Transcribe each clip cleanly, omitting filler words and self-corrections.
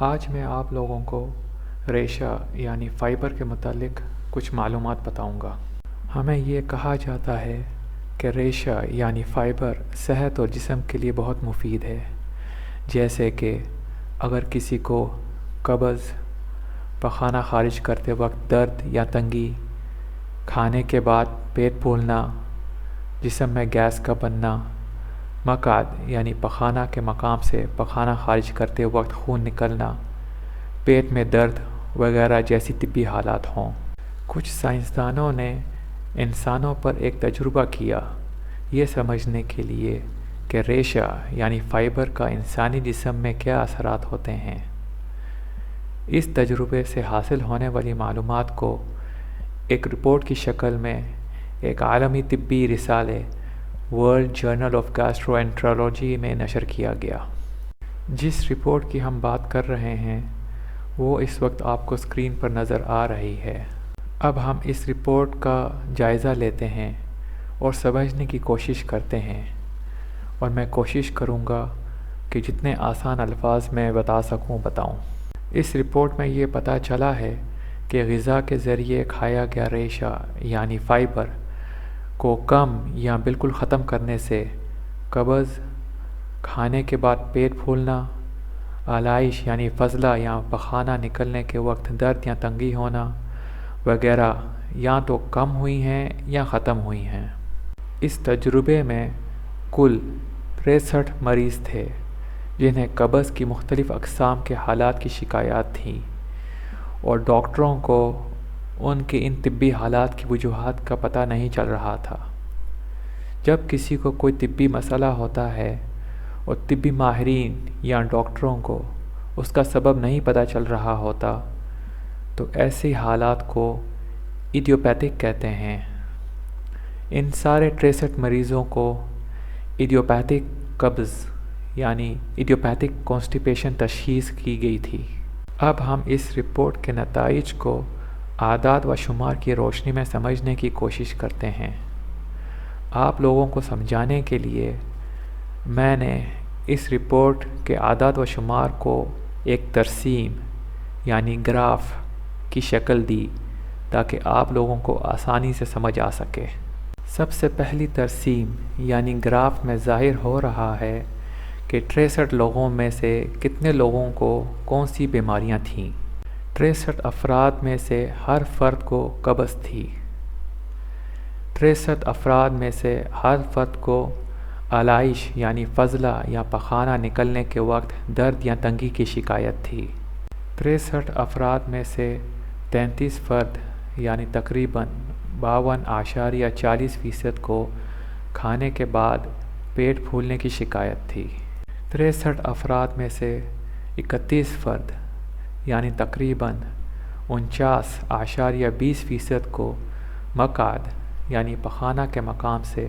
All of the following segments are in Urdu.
آج میں آپ لوگوں کو ریشہ یعنی فائبر کے متعلق کچھ معلومات بتاؤں گا۔ ہمیں یہ کہا جاتا ہے کہ ریشہ یعنی فائبر صحت اور جسم کے لیے بہت مفید ہے، جیسے کہ اگر کسی کو قبض، پخانہ خارج کرتے وقت درد یا تنگی، کھانے کے بعد پیٹ پھولنا، جسم میں گیس کا بننا، مقعد یعنی پخانہ کے مقام سے پخانہ خارج کرتے وقت خون نکلنا، پیٹ میں درد وغیرہ جیسی طبی حالات ہوں۔ کچھ سائنسدانوں نے انسانوں پر ایک تجربہ کیا یہ سمجھنے کے لیے کہ ریشہ یعنی فائبر کا انسانی جسم میں کیا اثرات ہوتے ہیں۔ اس تجربے سے حاصل ہونے والی معلومات کو ایک رپورٹ کی شکل میں ایک عالمی طبی رسالے ورلڈ جرنل آف گیسٹرو میں نشر کیا گیا۔ جس رپورٹ کی ہم بات کر رہے ہیں وہ اس وقت آپ کو اسکرین پر نظر آ رہی ہے۔ اب ہم اس رپورٹ کا جائزہ لیتے ہیں اور سمجھنے کی کوشش کرتے ہیں، اور میں کوشش کروں گا کہ جتنے آسان الفاظ میں بتا سکوں بتاؤں۔ اس رپورٹ میں یہ پتہ چلا ہے کہ غذا کے ذریعے کھایا گیا ریشہ یعنی فائبر کو کم یا بالکل ختم کرنے سے قبض، کھانے کے بعد پیٹ پھولنا، آلائش یعنی فضلہ یا پخانہ نکلنے کے وقت درد یا تنگی ہونا وغیرہ یا تو کم ہوئی ہیں یا ختم ہوئی ہیں۔ اس تجربے میں کل 63 مریض تھے جنہیں قبض کی مختلف اقسام کے حالات کی شکایات تھیں، اور ڈاکٹروں کو ان کے ان طبی حالات کی وجوہات کا پتہ نہیں چل رہا تھا۔ جب کسی کو کوئی طبی مسئلہ ہوتا ہے اور طبی ماہرین یا ڈاکٹروں کو اس کا سبب نہیں پتہ چل رہا ہوتا تو ایسی حالات کو ایڈیوپیتھک کہتے ہیں۔ ان سارے 63 مریضوں کو ایڈیوپیتھک قبض یعنی ایڈیوپیتھک کانسٹیپیشن تشخیص کی گئی تھی۔ اب ہم اس رپورٹ کے نتائج کو اعداد و شمار کی روشنی میں سمجھنے کی کوشش کرتے ہیں۔ آپ لوگوں کو سمجھانے کے لیے میں نے اس رپورٹ کے اعداد و شمار کو ایک ترسیم یعنی گراف کی شکل دی تاکہ آپ لوگوں کو آسانی سے سمجھ آ سکے۔ سب سے پہلی ترسیم یعنی گراف میں ظاہر ہو رہا ہے کہ 63 لوگوں میں سے کتنے لوگوں کو کون سی بیماریاں تھیں۔ 63 افراد میں سے ہر فرد کو قبض تھی۔ 63 افراد میں سے ہر فرد کو آلائش یعنی فضلہ یا پخانہ نکلنے کے وقت درد یا تنگی کی شکایت تھی۔ 63 افراد میں سے 33 فرد یعنی تقریباً 52.40% کو کھانے کے بعد پیٹ پھولنے کی شکایت تھی۔ 63 افراد میں سے 31 فرد یعنی تقریباً 49.20% کو مقعد یعنی پخانہ کے مقام سے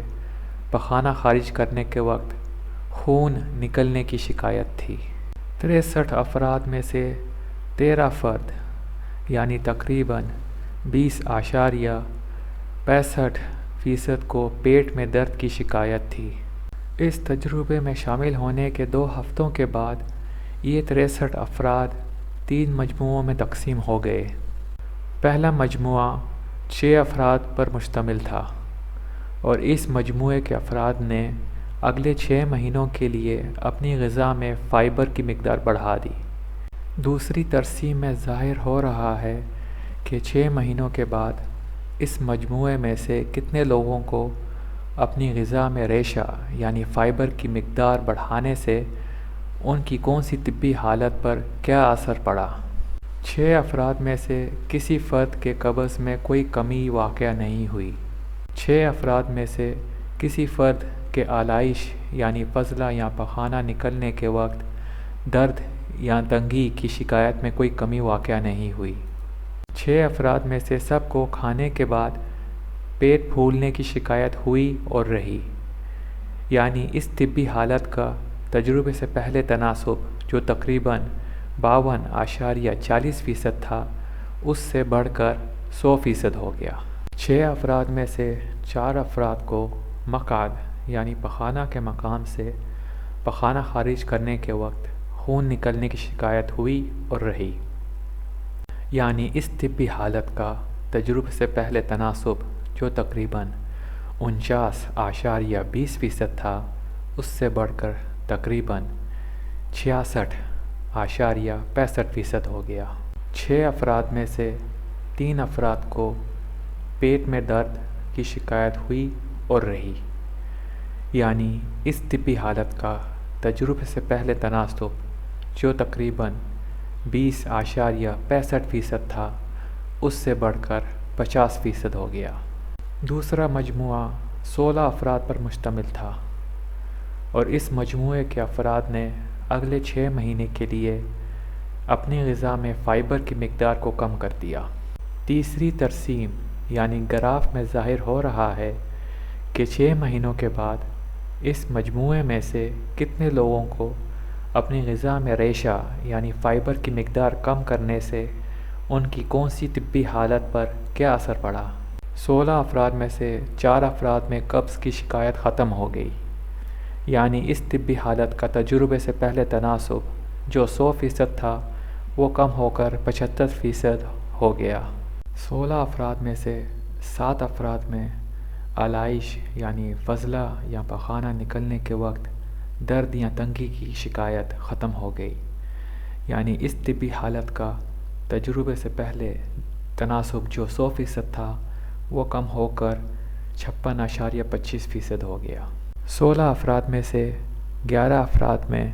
پخانہ خارج کرنے کے وقت خون نکلنے کی شکایت تھی۔ 63 افراد میں سے 13 فرد یعنی تقریباً 20.65% کو پیٹ میں درد کی شکایت تھی۔ اس تجربے میں شامل ہونے کے 2 ہفتوں کے بعد یہ 63 افراد 3 مجموعوں میں تقسیم ہو گئے۔ پہلا مجموعہ 6 افراد پر مشتمل تھا، اور اس مجموعے کے افراد نے اگلے 6 مہینوں کے لیے اپنی غذا میں فائبر کی مقدار بڑھا دی۔ دوسری ترسیم میں ظاہر ہو رہا ہے کہ 6 مہینوں کے بعد اس مجموعے میں سے کتنے لوگوں کو اپنی غذا میں ریشہ یعنی فائبر کی مقدار بڑھانے سے ان کی کون سی طبی حالت پر کیا اثر پڑا۔ 6 افراد میں سے کسی فرد کے قبض میں کوئی کمی واقع نہیں ہوئی۔ 6 افراد میں سے کسی فرد کے آلائش یعنی فضلہ یا پخانہ نکلنے کے وقت درد یا تنگی کی شکایت میں کوئی کمی واقع نہیں ہوئی۔ 6 افراد میں سے سب کو کھانے کے بعد پیٹ پھولنے کی شکایت ہوئی اور رہی، یعنی اس طبی حالت کا تجربے سے پہلے تناسب جو تقریباً 52.40% تھا اس سے بڑھ کر 100% ہو گیا۔ 6 افراد میں سے 4 افراد کو مقعد یعنی پخانہ کے مقام سے پخانہ خارج کرنے کے وقت خون نکلنے کی شکایت ہوئی اور رہی۔ یعنی اس طبی حالت کا تجربے سے پہلے تناسب جو تقریباً 49.20% تھا، اس سے بڑھ کر تقریباً 66.65% ہو گیا۔ 6 افراد میں سے 3 افراد کو پیٹ میں درد کی شکایت ہوئی اور رہی۔ یعنی اس طبی حالت کا تجربے سے پہلے تناسب جو تقریباً 20.65% تھا، اس سے بڑھ کر 50% ہو گیا۔ دوسرا مجموعہ 16 افراد پر مشتمل تھا، اور اس مجموعے کے افراد نے اگلے 6 مہینے کے لیے اپنی غذا میں فائبر کی مقدار کو کم کر دیا۔ تیسری ترسیم یعنی گراف میں ظاہر ہو رہا ہے کہ 6 مہینوں کے بعد اس مجموعے میں سے کتنے لوگوں کو اپنی غذا میں ریشہ یعنی فائبر کی مقدار کم کرنے سے ان کی کون سی طبی حالت پر کیا اثر پڑا۔ 16 افراد میں سے 4 افراد میں قبض کی شکایت ختم ہو گئی۔ یعنی اس طبی حالت کا تجربے سے پہلے تناسب جو 100% تھا، وہ کم ہو کر 75% ہو گیا۔ 16 افراد میں سے 7 افراد میں آلائش یعنی فضلہ یا پخانہ نکلنے کے وقت درد یا تنگی کی شکایت ختم ہو گئی۔ یعنی اس طبی حالت کا تجربے سے پہلے تناسب جو 100% تھا، وہ کم ہو کر 56.25% ہو گیا۔ 16 افراد میں سے 11 افراد میں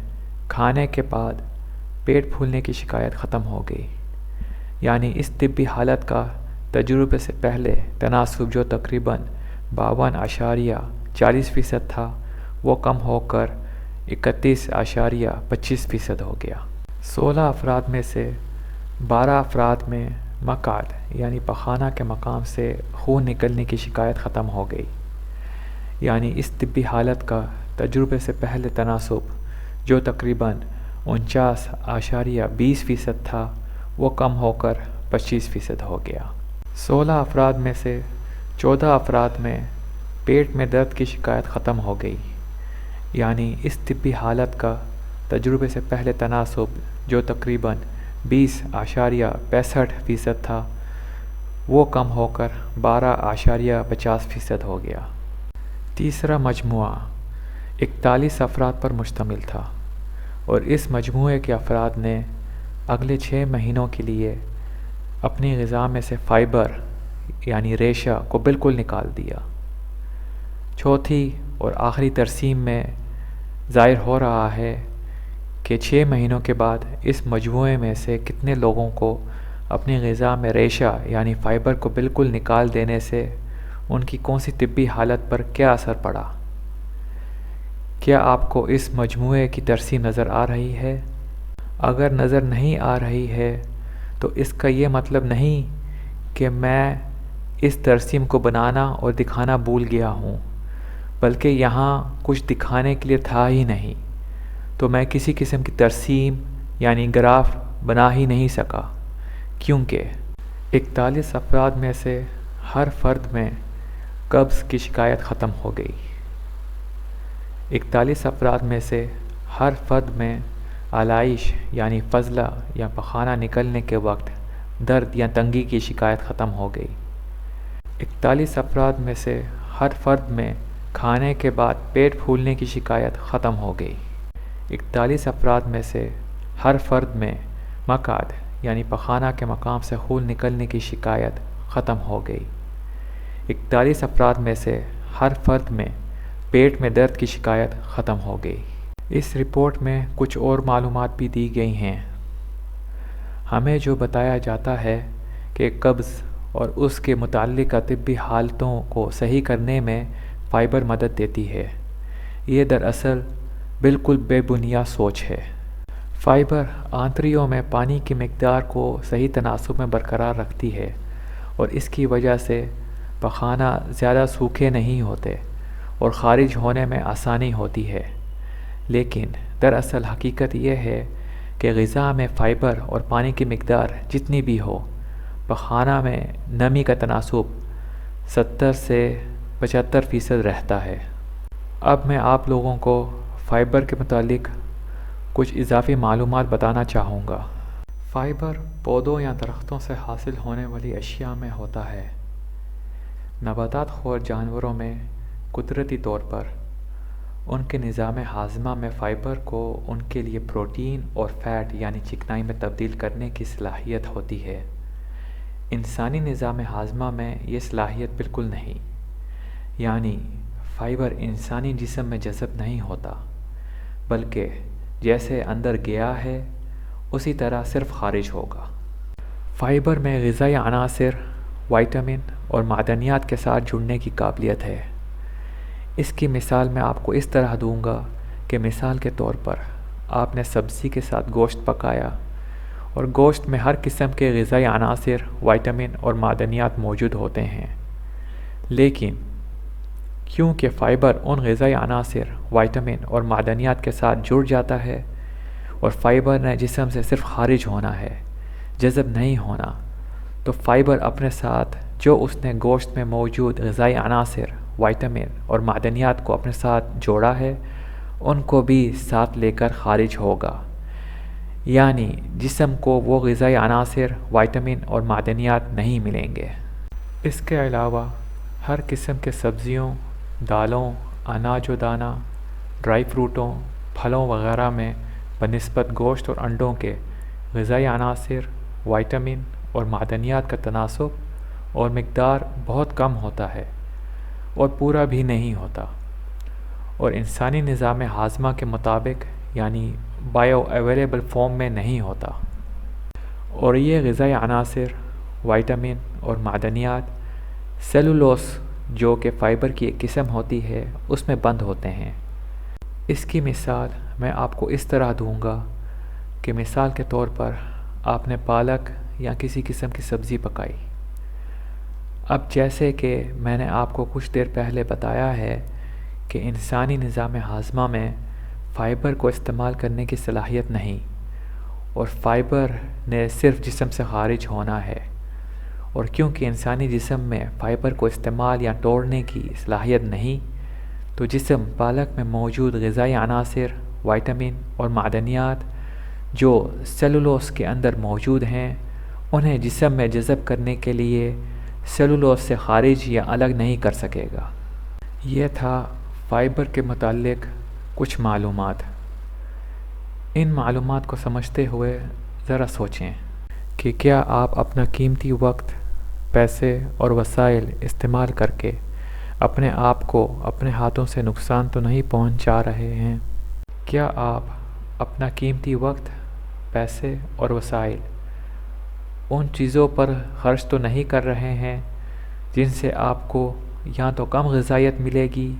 کھانے کے بعد پیٹ پھولنے کی شکایت ختم ہو گئی۔ یعنی اس طبی حالت کا تجربے سے پہلے تناسب جو تقریباً 52.40% تھا، وہ کم ہو کر 31.25% ہو گیا۔ 16 افراد میں سے 12 افراد میں مقعد یعنی پخانہ کے مقام سے خون نکلنے کی شکایت ختم ہو گئی۔ یعنی اس طبی حالت کا تجربے سے پہلے تناسب جو تقریباً 49.20% تھا، وہ کم ہو کر 25% ہو گیا۔ 16 افراد میں سے 14 افراد میں پیٹ میں درد کی شکایت ختم ہو گئی۔ یعنی اس طبی حالت کا تجربے سے پہلے تناسب جو تقریباً 20.65% تھا، وہ کم ہو کر 12.50% ہو گیا۔ تیسرا مجموعہ 41 افراد پر مشتمل تھا، اور اس مجموعے کے افراد نے اگلے 6 مہینوں کے لیے اپنی غذا میں سے فائبر یعنی ریشہ کو بالکل نکال دیا۔ چوتھی اور آخری ترسیم میں ظاہر ہو رہا ہے کہ 6 مہینوں کے بعد اس مجموعے میں سے کتنے لوگوں کو اپنی غذا میں ریشہ یعنی فائبر کو بالکل نکال دینے سے ان کی کون سی طبی حالت پر کیا اثر پڑا۔ کیا آپ کو اس مجموعے کی ترسیم نظر آ رہی ہے؟ اگر نظر نہیں آ رہی ہے تو اس کا یہ مطلب نہیں کہ میں اس ترسیم کو بنانا اور دکھانا بھول گیا ہوں، بلکہ یہاں کچھ دکھانے کے لیے تھا ہی نہیں، تو میں کسی قسم کی ترسیم یعنی گراف بنا ہی نہیں سکا، کیونکہ 41 افراد میں سے ہر فرد میں قبض کی شکایت ختم ہو گئی۔ 41 افراد میں سے ہر فرد میں آلائش یعنی فضلہ یا پخانہ نکلنے کے وقت درد یا تنگی کی شکایت ختم ہو گئی۔ 41 افراد میں سے ہر فرد میں کھانے کے بعد پیٹ پھولنے کی شکایت ختم ہو گئی۔ 41 افراد میں سے ہر فرد میں مقعد یعنی پخانہ کے مقام سے خون نکلنے کی شکایت ختم ہو گئی۔ 41 افراد میں سے ہر فرد میں پیٹ میں درد کی شکایت ختم ہو گئی۔ اس رپورٹ میں کچھ اور معلومات بھی دی گئی ہیں۔ ہمیں جو بتایا جاتا ہے کہ قبض اور اس کے متعلقہ طبی حالتوں کو صحیح کرنے میں فائبر مدد دیتی ہے، یہ دراصل بالکل بے بنیاد سوچ ہے۔ فائبر آنتڑیوں میں پانی کی مقدار کو صحیح تناسب میں برقرار رکھتی ہے، اور اس کی وجہ سے پخانہ زیادہ سوکھے نہیں ہوتے اور خارج ہونے میں آسانی ہوتی ہے۔ لیکن دراصل حقیقت یہ ہے کہ غذا میں فائبر اور پانی کی مقدار جتنی بھی ہو، پخانہ میں نمی کا تناسب 70 سے 75% رہتا ہے۔ اب میں آپ لوگوں کو فائبر کے متعلق کچھ اضافی معلومات بتانا چاہوں گا۔ فائبر پودوں یا درختوں سے حاصل ہونے والی اشیاء میں ہوتا ہے۔ نباتات خور جانوروں میں قدرتی طور پر ان کے نظام ہاضمہ میں فائبر کو ان کے لیے پروٹین اور فیٹ یعنی چکنائی میں تبدیل کرنے کی صلاحیت ہوتی ہے۔ انسانی نظام ہاضمہ میں یہ صلاحیت بالکل نہیں، یعنی فائبر انسانی جسم میں جذب نہیں ہوتا، بلکہ جیسے اندر گیا ہے اسی طرح صرف خارج ہوگا۔ فائبر میں غذائی عناصر، وائٹامن اور معدنیات کے ساتھ جڑنے کی قابلیت ہے۔ اس کی مثال میں آپ کو اس طرح دوں گا کہ مثال کے طور پر آپ نے سبزی کے ساتھ گوشت پکایا اور گوشت میں ہر قسم کے غذائی عناصر، وائٹامن اور معدنیات موجود ہوتے ہیں، لیکن کیونکہ فائبر ان غذائی عناصر، وائٹامن اور معدنیات کے ساتھ جڑ جاتا ہے اور فائبر نے جسم سے صرف خارج ہونا ہے، جذب نہیں ہونا، تو فائبر اپنے ساتھ جو اس نے گوشت میں موجود غذائی عناصر، وائٹامن اور معدنیات کو اپنے ساتھ جوڑا ہے ان کو بھی ساتھ لے کر خارج ہوگا، یعنی جسم کو وہ غذائی عناصر، وائٹامن اور معدنیات نہیں ملیں گے۔ اس کے علاوہ ہر قسم کے سبزیوں، دالوں، اناج و دانہ، ڈرائی فروٹوں، پھلوں وغیرہ میں بنسبت گوشت اور انڈوں کے غذائی عناصر، وائٹامن اور معدنیات کا تناسب اور مقدار بہت کم ہوتا ہے اور پورا بھی نہیں ہوتا، اور انسانی نظام ہاضمہ کے مطابق یعنی بائیو اویلیبل فارم میں نہیں ہوتا، اور یہ غذائی عناصر، وائٹامن اور معدنیات سیلولوس جو کہ فائبر کی ایک قسم ہوتی ہے اس میں بند ہوتے ہیں۔ اس کی مثال میں آپ کو اس طرح دوں گا کہ مثال کے طور پر آپ نے پالک یا کسی قسم کی سبزی پکائی۔ اب جیسے کہ میں نے آپ کو کچھ دیر پہلے بتایا ہے کہ انسانی نظام ہاضمہ میں فائبر کو استعمال کرنے کی صلاحیت نہیں، اور فائبر نے صرف جسم سے خارج ہونا ہے، اور کیونکہ انسانی جسم میں فائبر کو استعمال یا توڑنے کی صلاحیت نہیں، تو جسم پالک میں موجود غذائی عناصر، وائٹامن اور معدنیات جو سیلولوس کے اندر موجود ہیں انہیں جسم میں جذب کرنے کے لیے سیلولوس سے خارج یا الگ نہیں کر سکے گا۔ یہ تھا فائبر کے متعلق کچھ معلومات۔ ان معلومات کو سمجھتے ہوئے ذرا سوچیں کہ کیا آپ اپنا قیمتی وقت، پیسے اور وسائل استعمال کر کے اپنے آپ کو اپنے ہاتھوں سے نقصان تو نہیں پہنچا رہے ہیں؟ کیا آپ اپنا قیمتی وقت، پیسے اور وسائل ان چیزوں پر خرچ تو نہیں کر رہے ہیں جن سے آپ کو یا تو کم غذائیت ملے گی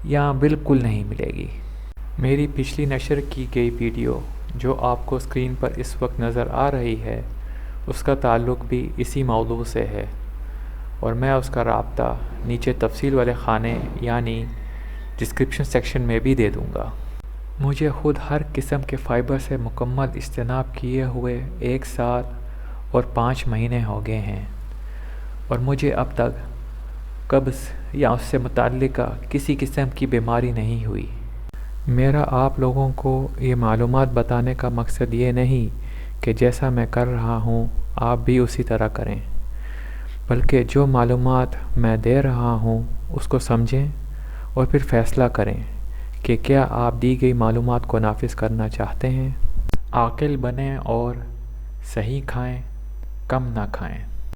یا بالکل نہیں ملے گی؟ میری پچھلی نشر کی گئی ویڈیو جو آپ کو اسکرین پر اس وقت نظر آ رہی ہے اس کا تعلق بھی اسی موضوع سے ہے، اور میں اس کا رابطہ نیچے تفصیل والے خانے یعنی ڈسکرپشن سیکشن میں بھی دے دوں گا۔ مجھے خود ہر قسم کے فائبر سے مکمل اجتناب کیے ہوئے 1 سال اور 5 مہینے ہو گئے ہیں، اور مجھے اب تک قبض یا اس سے متعلقہ کسی قسم کی بیماری نہیں ہوئی۔ میرا آپ لوگوں کو یہ معلومات بتانے کا مقصد یہ نہیں کہ جیسا میں کر رہا ہوں آپ بھی اسی طرح کریں، بلکہ جو معلومات میں دے رہا ہوں اس کو سمجھیں اور پھر فیصلہ کریں کہ کیا آپ دی گئی معلومات کو نافذ کرنا چاہتے ہیں۔ عاقل بنیں اور صحیح کھائیں، کم نہ کھائیں۔